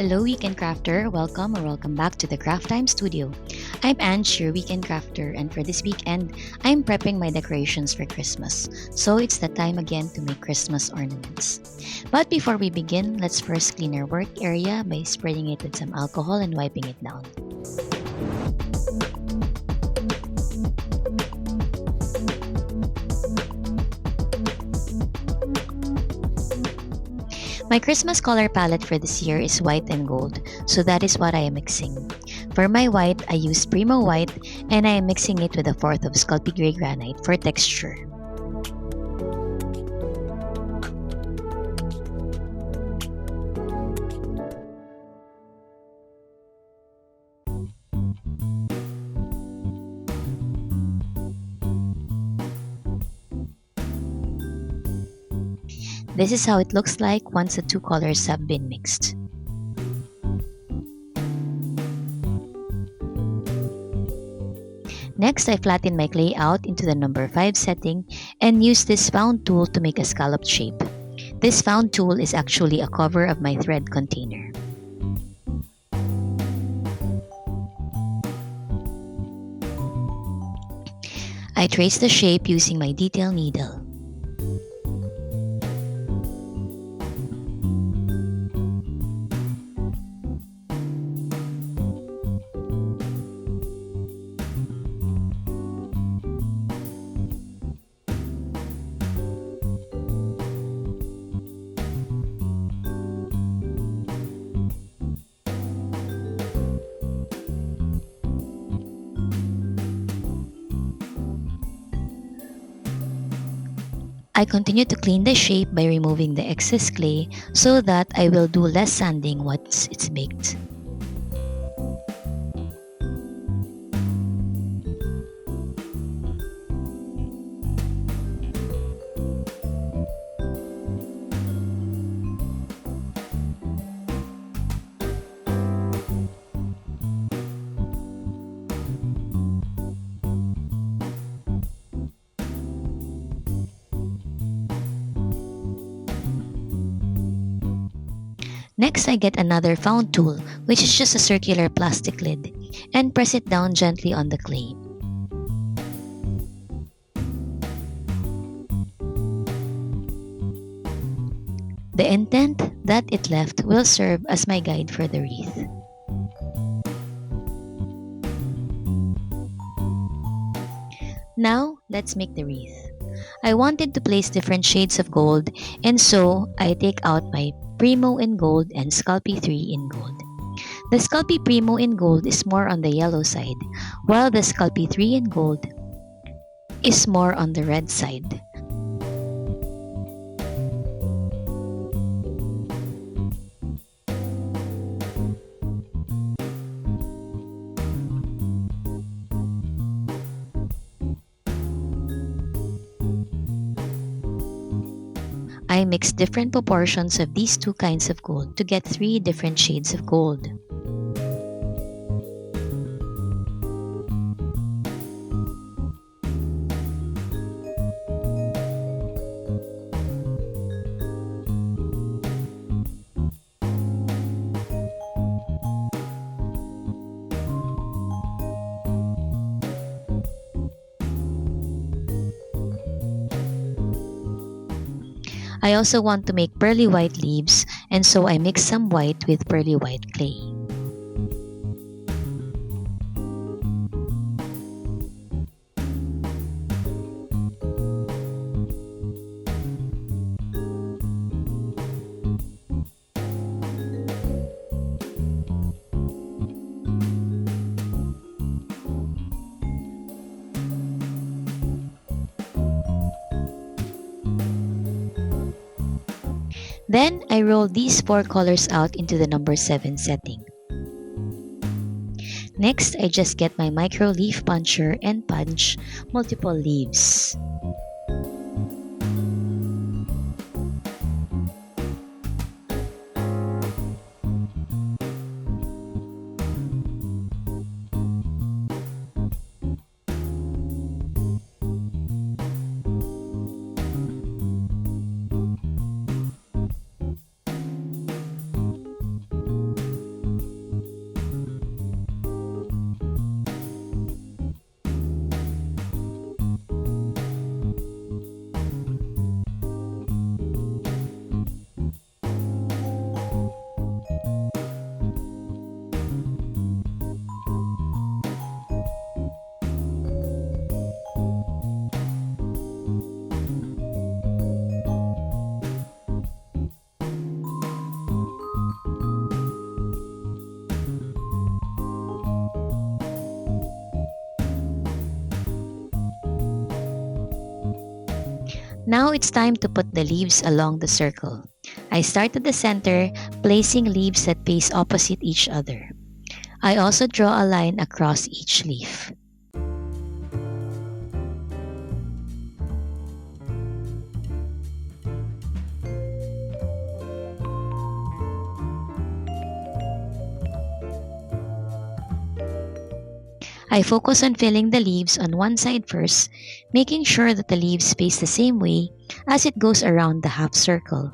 Hello, Weekend Crafter. Welcome or welcome back to the Craft Time Studio. I'm Ange, your Weekend Crafter, and for this weekend, I'm prepping my decorations for Christmas. So it's the time again to make Christmas ornaments. But before we begin, let's first clean our work area by spraying it with some alcohol and wiping it down. My Christmas color palette for this year is white and gold, so that is what I am mixing. For my white, I used Primo White and I am mixing it with a fourth of Sculpey Gray Granite for texture. This is how it looks like once the two colors have been mixed. Next, I flatten my clay out into the number 5 setting and use this found tool to make a scalloped shape. This found tool is actually a cover of my thread container. I trace the shape using my detail needle. I continue to clean the shape by removing the excess clay so that I will do less sanding once it's baked. Next, I get another found tool, which is just a circular plastic lid, and press it down gently on the clay. The intent that it left will serve as my guide for the wreath. Now, let's make the wreath. I wanted to place different shades of gold, and so I take out my Primo in gold and Sculpey 3 in gold. The Sculpey Primo in gold is more on the yellow side, while the Sculpey 3 in gold is more on the red side. I mix different proportions of these two kinds of gold to get 3 different shades of gold. I also want to make pearly white leaves, and so I mix some white with pearly white clay. Then, I roll these 4 colors out into the number 7 setting. Next, I just get my micro leaf puncher and punch multiple leaves. Now it's time to put the leaves along the circle. I start at the center, placing leaves that face opposite each other. I also draw a line across each leaf. I focus on filling the leaves on one side first, making sure that the leaves face the same way as it goes around the half circle.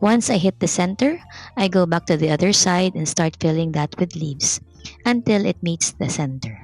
Once I hit the center, I go back to the other side and start filling that with leaves until it meets the center.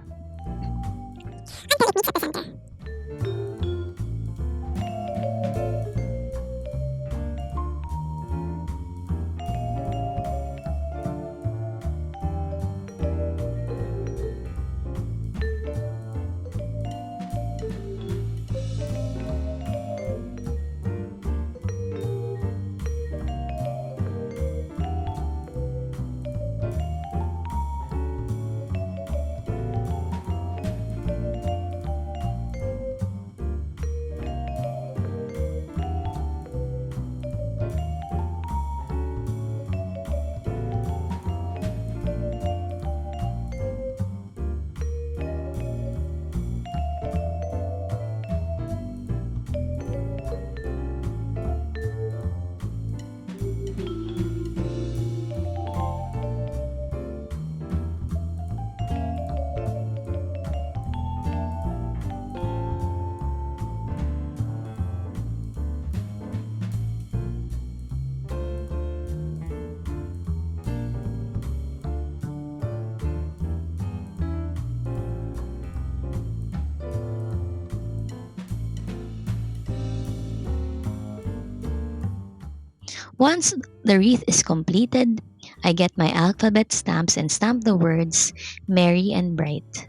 Once the wreath is completed, I get my alphabet stamps and stamp the words merry and bright.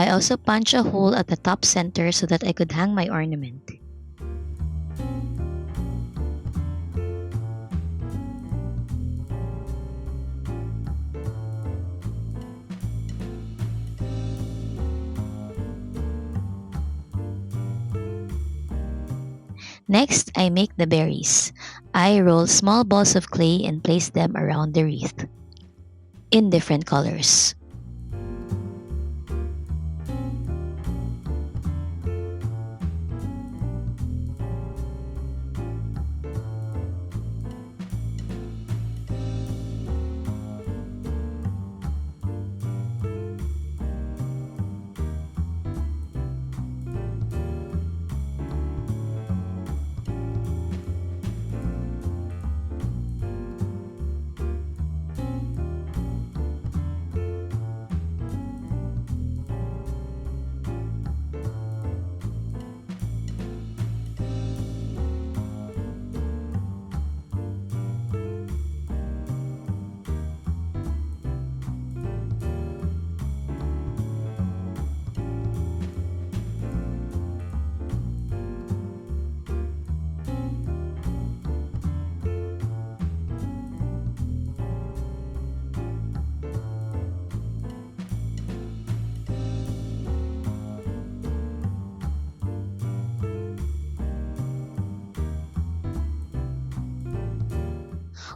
I also punch a hole at the top center so that I could hang my ornament. Next, I make the berries. I roll small balls of clay and place them around the wreath in different colors.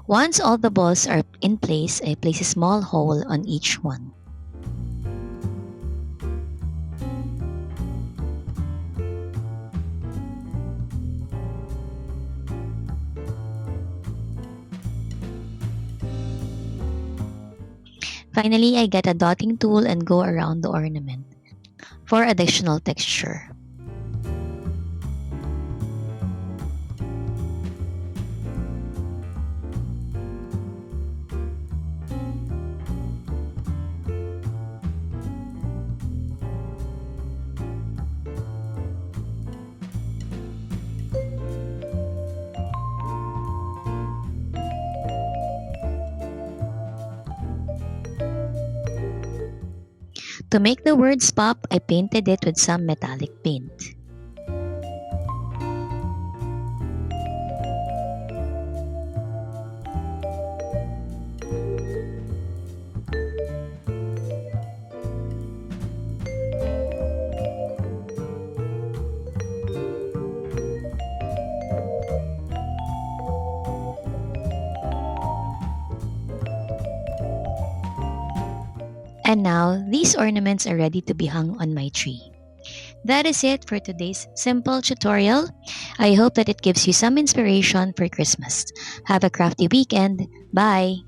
Once all the balls are in place, I place a small hole on each one. Finally, I get a dotting tool and go around the ornament for additional texture. To make the words pop, I painted it with some metallic paint. And now, these ornaments are ready to be hung on my tree. That is it for today's simple tutorial. I hope that it gives you some inspiration for Christmas. Have a crafty weekend. Bye!